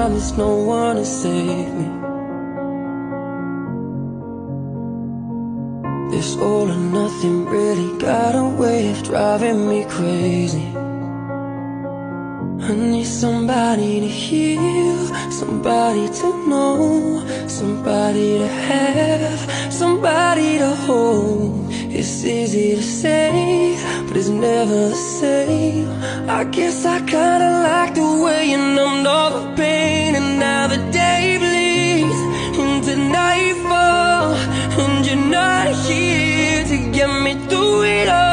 time, there's no one to save me. This all or nothing really got a way of driving me crazy. I need somebody to heal, somebody to know, somebody to have, somebody to hold. It's easy to say, but it's never the same. I guess I kinda like the way you numbed all the pain. And now the day bleeds into nightfall, and you're not here to get me through it all.